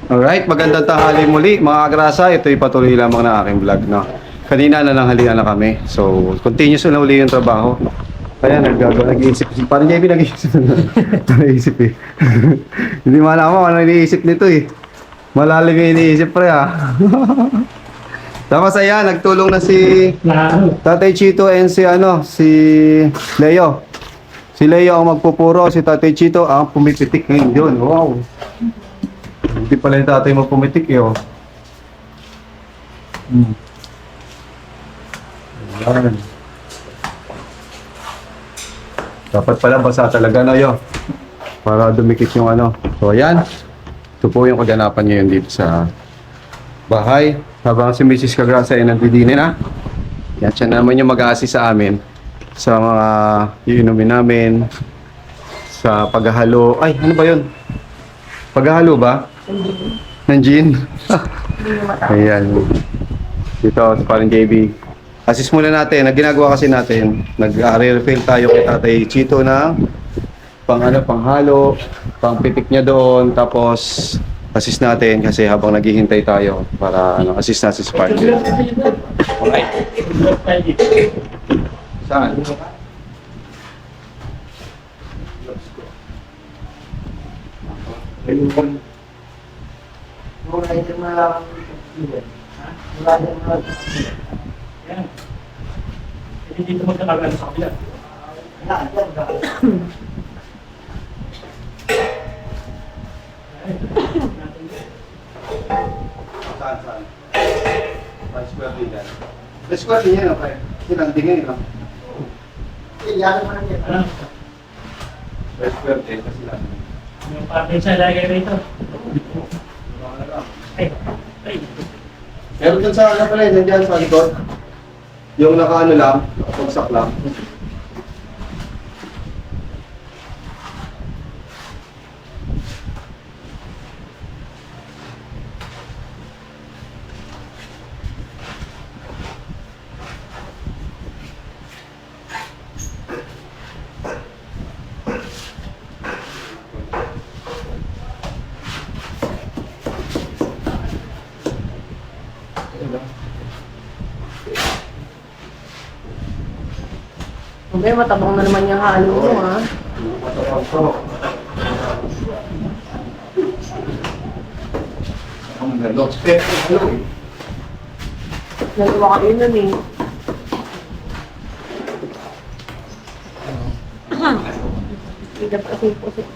Alright, magandang tanghali muli mga kagrasa. Ito'y patuloy lamang na aking vlog, no? Kanina na nanghalian na kami. So, continuous na uli yung trabaho. Kaya nag-iisip. Parang JB nag-iisip. Nag-iisip eh. Hindi malaman kung ano iniisip nito eh. Malalim yung iniisip pre ah. Tapos ayan, nagtulong na si Tatay Chito and si Leo. Si Leo ang magpupuro, si Tatay Chito ang pumipitik ngayon yun. Wow. Hindi pala yung tatay mo pumitik eh oh. Ayan. Dapat pala basa talaga na yun. Para dumikit yung ano. So ayan. Ito po yung kaganapan ngayon dito sa bahay. Habang si Mrs. Cagrasa ay nagdidinin na. Yan siya naman yung mag-a-assist sa amin. Sa mga iinumin namin. Sa paghahalo. Ay, ano ba yun? Paghahalo ba? Ng gin? Ayan. Dito, parang JB. Assist muna natin. Ang ginagawa kasi natin, nag-refill tayo kay Tatay Chito ng panghalo, pangpitik niya doon, tapos assist natin kasi habang naghihintay tayo para assist natin sa partner. Alright. Saan? Mura yung mga mura yung mga yan. Hindi dito magkakaroon sa kabila. Saan? Square din yan. Square din yan, okay? Silang tingin, no? yan naman yan. Ano? Square din, kasi lang. Yung parte sa lagay rito. Ay. Meron dyan sa pala, nandiyan sa likod. Yung nakaano lang, nakapagsak lang. Okay, matabang na naman yung halo mo, ha? Matapang to. Ang ganda. Hello eh. Nagawa kayo nun, eh. Hindi pa kasi po siya.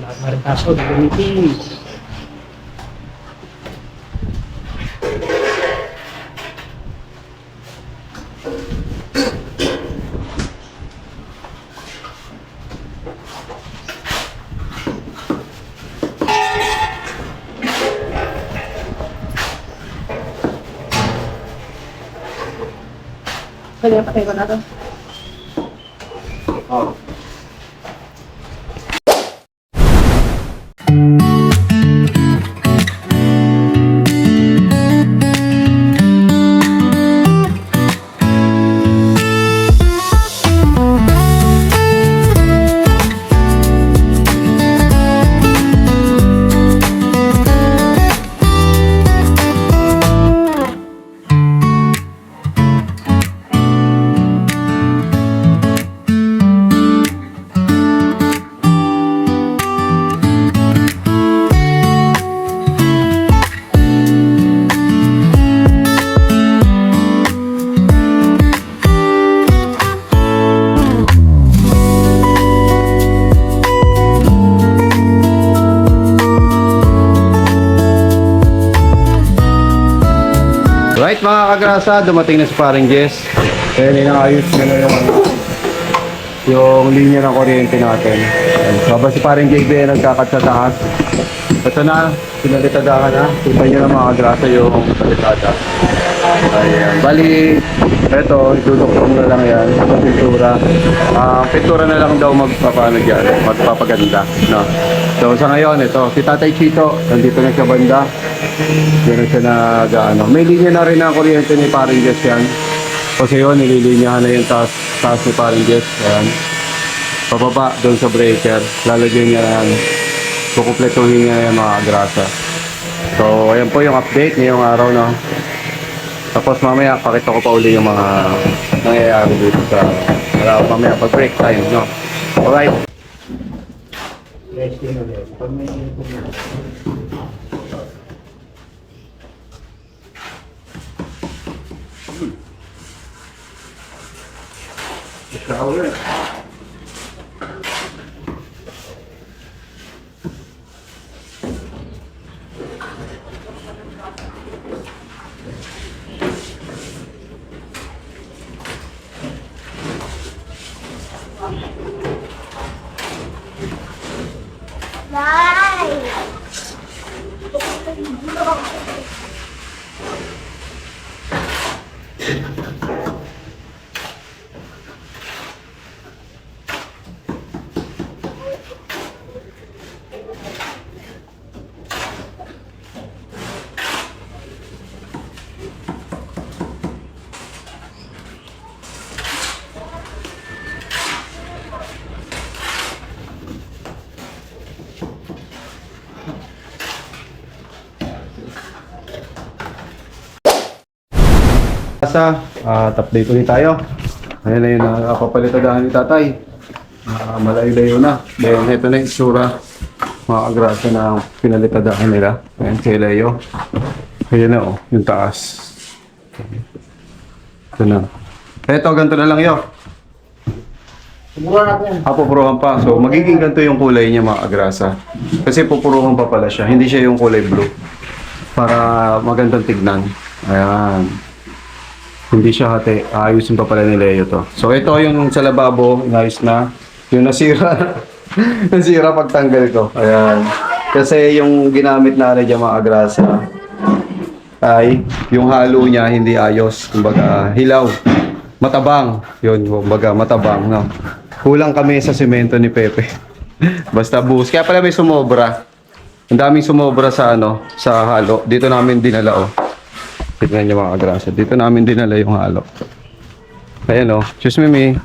Lahat maritaso, gagamitin. Pwede yung patay ko na to. Oh. Alright mga kagrasa, dumating na si paring Jess. Kaya inaayos na na yung linya ng kuryente natin. Ayan. So, habang si paring JB ay nagkakat sa taas. Ito na, pinalitadahan na. Kita nyo na mga kagrasa yung palitada. Ayan. Bali, ito, iduduktok na lang yan. Ito pintura. Pintura na lang daw magpapano dyan, magpapaganda. No? So sa ngayon, ito, si Tatay Chito, nandito na sa banda. Meron siya nag-ano. May linya na rin ang kuryente ni paring Jess yan. Kasi yun, nililinyahan na yung taas ni paring Jess. Ayan. Pababa doon sa breaker. Lalagyan niya yan. Kukumpletuhin niya yung mga grasa. So, ayan po yung update ngayong araw, no? Tapos mamaya, pakita ko pa uli yung mga nangyayari dito sa mamaya pag break time, no? Alright. Resting ulit. Pag may shower. Update ulit tayo. Ayan na yung nakapapalitadahan ni tatay. Malayo-layo na. Then ito na yung itsura. Mga agrasa na pinalitadahan nila. Ayan si Leo. Ayan na oh, yung taas. Ito na. Ito, ganito na lang yun. Siguro natin yan. Pupuruhan pa. So magiging ganito yung kulay niya mga agrasa. Kasi pupuruhan pa pala siya. Hindi siya yung kulay blue. Para magandang tignan. Ayan. Hindi siya hati. Ayusin pa pala ni Leo to. So ito yung sa lababo, inayos na. Yung nasira. Nasira pagtanggal ko. Ayan. Kasi yung ginamit na rin dyan mga agrasa ay yung halo niya hindi ayos. Kumbaga hilaw. Matabang. Yun, kumbaga matabang. No? Kulang kami sa semento ni Pepe. Basta buhos. Kaya pala may sumobra. Ang daming sumobra sa sa halo. Dito namin dinala oh. Tignan niyo mga agrasa. Dito namin dinala yung halo. Ayan o. Excuse me.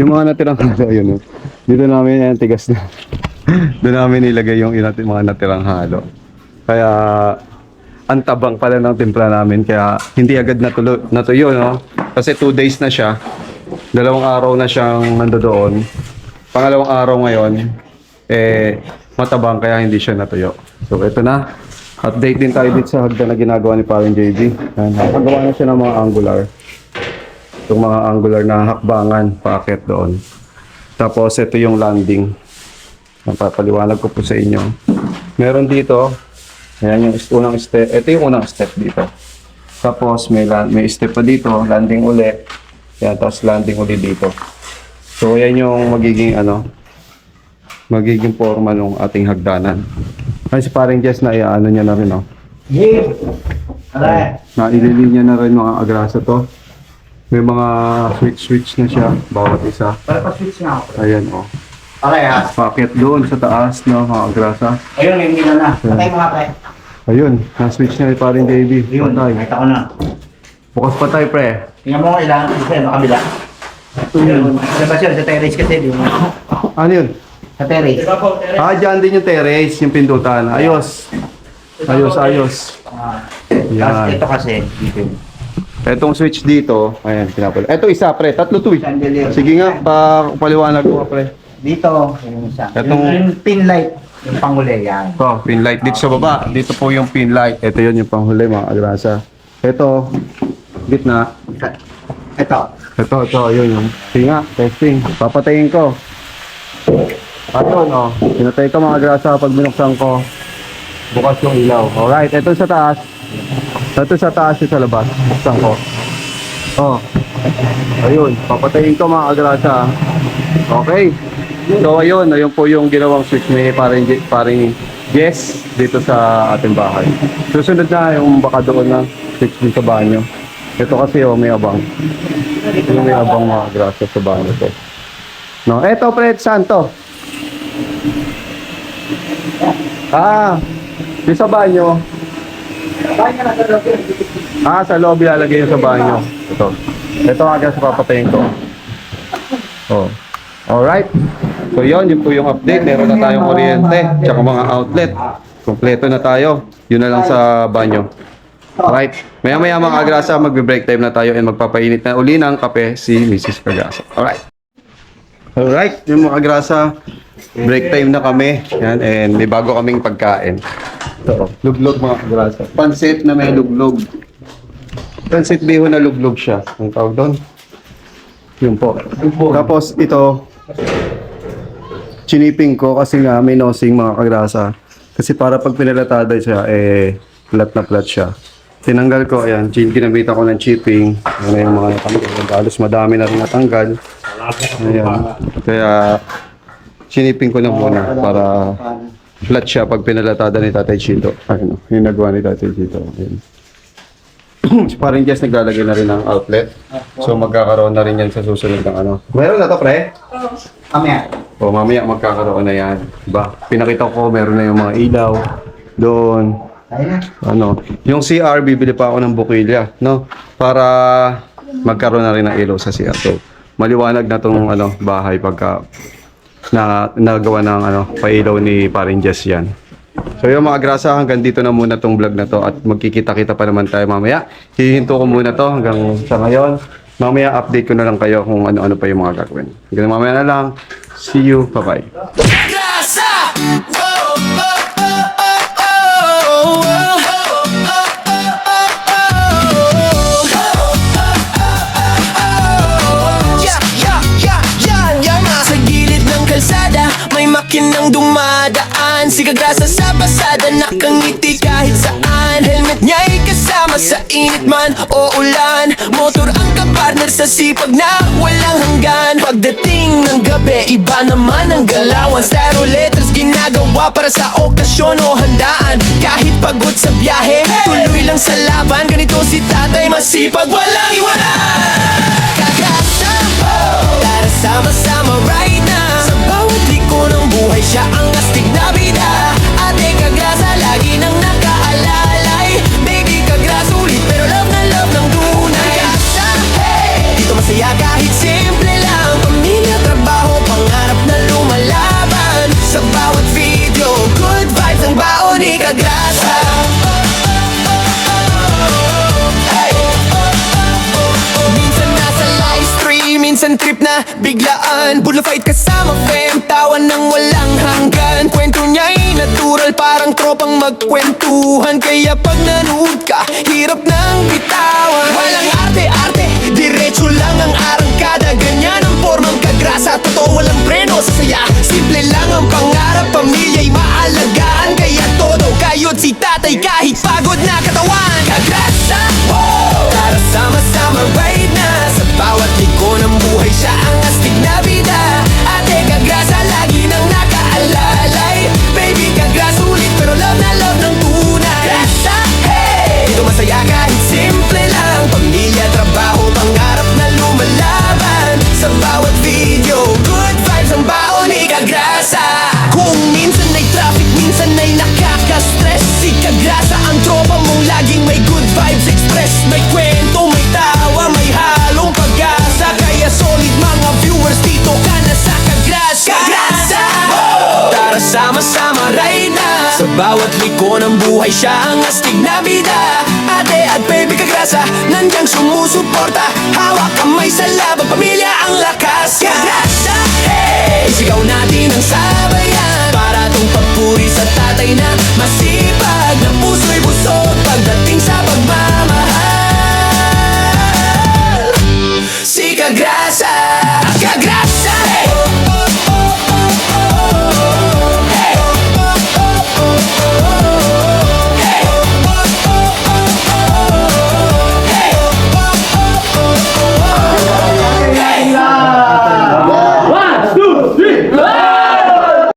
Yung mga natirang halo, yun o. Dito namin, ayan, tigas na. Doon namin nilagay yung mga natirang halo. Kaya, ang tabang pala ng timpla namin. Kaya, hindi agad natuyo, no? Kasi 2 days na siya. 2 araw na siyang nandoon. Pangalawang araw ngayon, matabang kaya hindi siya natuyo. So, ito na. Update din tayo dito sa hagdan na ginagawa ni Paring JB. Nakagawa na siya ng mga angular. Itong mga angular na hakbangan, packet doon. Tapos ito yung landing. Papaliwanag ko po sa inyo. Meron dito, ayan yung unang step. Ito yung unang step dito. Tapos may step pa dito, landing uli. Yan, tapos landing uli dito. So ayan yung magiging magiging forma ng ating hagdanan. Ay, si Paring Jess na niya na rin, oh. Yeah. Alright. Naililinya na rin mga agrasa to. May mga switch na siya, bawat isa. Para pa-switch nga ako. Ayan, oh. Okay ha. Packet doon sa taas, no, mga agrasa. Ayun, hindi na. Patay mga pre. Ayun, na-switch na ni Paring JB. Ayun, Patay. nakita ko na. Bukas patay, pre. Tingnan mo ilang isa sa kabila. Ayun. Labas yun, sa terrace kasi. Ano yun? Sa terrace. Diba po, Tere? Dyan din yung terrace, yung pindutan. Ayos. Ayos. Tapos Yan. ito kasi, dito. Etong switch dito, ayan, pinapal. Eto isa, pre. 3 to eh. Chandelier. Sige nga, paliwanag ko, pre. Dito, yung isa. Itong- Yung pin light, yung panguli, yan. Ito, pin light dito sa baba. Dito po yung pin light. Ito yun yung panghuli mga agrasa. Ito, gitna. Ito. Ito, yun yung. Sige nga, testing. Papatayin ko. Ito, no. Pinatay ko mga agrasa pag binuksan ko. Bukas yung ilaw. Alright, ito sa taas. Ito sa taas yung sa labas. Buksan ko. Oh. Ayun. Papatayin ko mga kagrasa. Okay. So ayun po yung ginawang switch ni paring yes dito sa ating bahay. Susunod na yung baka doon na switch din sa banyo. Ito kasi may abang. Yung may abang mga kagrasa sa banyo to. No, eto pre, santo. Yung sa banyo. Sa loob ilalagay yung sa banyo. Ito agad sa papatayin ko. Oh. Alright. So yun po yung update. Meron na tayong kuryente, tsaka mga outlet. Kompleto na tayo. Yun na lang sa banyo. Alright. Maya-maya mga agrasa, magbe-break time na tayo and magpapainit na uli ng kape si Mrs. Agrasa. Alright. Yung mga agrasa, break time na kami. Yan, and may bago kaming pagkain. Ito, luglog mga agrasa. Pansit na may luglog. Pansit biho na luglog siya. Ang tawag doon. Yun po. Tapos ito, chiniping ko kasi nga may nosing mga kagrasa. Kasi para pag pinalatada siya, flat na flat siya. Tinanggal ko, ayan, ginamitan ko ng chipping. Ano yung mga natanggal. Halos madami na rin natanggal. Ayan. Kaya, chiniping ko na muna para flat siya pag pinalatada ni Tatay Chito. Ayun, yung nagawa ni Tatay Chito. Ayan. Parang just naglalagay na rin ng outlet. So magkakaroon na rin yan sa susunod ng ano. Meron na to, pre? Mamaya. Mamaya magkakaroon na yan. Diba? Pinakita ko, meron na yung mga ilaw doon. Yung CR, bibili pa ako ng bukilya, no? Para magkaroon na rin ng ilaw sa CR. So, maliwanag na tong bahay pagka nagawa ng pailaw ni Paring Jess yan. So yung mga grasa, hanggang dito na muna tong vlog na to at magkikita-kita pa naman tayo mamaya. Hihinto ko muna to hanggang sa ngayon. Mamaya update ko na lang kayo kung ano-ano pa yung mga gagawin. Hanggang mamaya na lang. See you. Bye-bye. May makinang dumadaan, si Kagrasa sa pasada, nakangiti kahit saan. Helmet niya'y kasama sa init man o ulan. Motor ang kapartner sa sipag na walang hanggan. Pagdating ng gabi, iba naman ang galawan. Styro letters ginagawa para sa okasyon o handaan. Kahit pagod sa biyahe, tuloy lang sa laban. Ganito si tatay, masipag, walang iwanan. Kagrasa, tara sama-sama right now. Sa bawat liko ng buhay, siya ang astig na bida. Ate Kagrasa, lagi nang nakaalalay. Baby Kagrasa, ulit pero love ng tunay. Kagrasa, hey! Dito masaya kahit simple lang. Pamilya, trabaho, pangarap na lumalaban. Sa bawat video, good vibes ang baon ni Kagrasa. Minsan trip na biglaan, Bullafight kasama fam, tawan ng walang hanggan. Kwento niya'y natural, parang tropang magkwentuhan. Kaya pag nanood ka, hirap nang bitawan. Walang arte-arte, diretso lang ang arangkada. Ganyan ang formang Kagrasa, totoo walang preno sa saya. Simple lang ang pangarap, pamilya'y maalagaan. Kaya todo kayod si tatay kahit pagod na katawan. Kagrasa, wow! Tara sama-sama right na. Sa bawat liko ng buhay, siya ang astig na bida. Ate Kagrasa, lagi nang nakaalalay. Baby Kagrasa, ulit pero love ng tunay. Kagrasa, hey! Dito masaya kahit simple lang. Pamilya, trabaho, pangarap na lumalaban. Sa bawat video, good vibes ang baon ni Kagrasa. Kung minsan ay traffic, minsan ay nakaka-stress, si Kagrasa ang tropa mong laging may good vibes express. May kwento, may tawa, may halong pag-asa. Kaya solid mga viewers, dito ka na sa Kagrasa. Kagrasa! Tara sama-sama right na. Sa bawat liko ng buhay, siya ang astig na bida. Ate at baby Kagrasa, nandiyan sumusuporta. Hawak kamay sa laban, pamilya ang lakas. Kagrasa, hey! Isigaw natin ang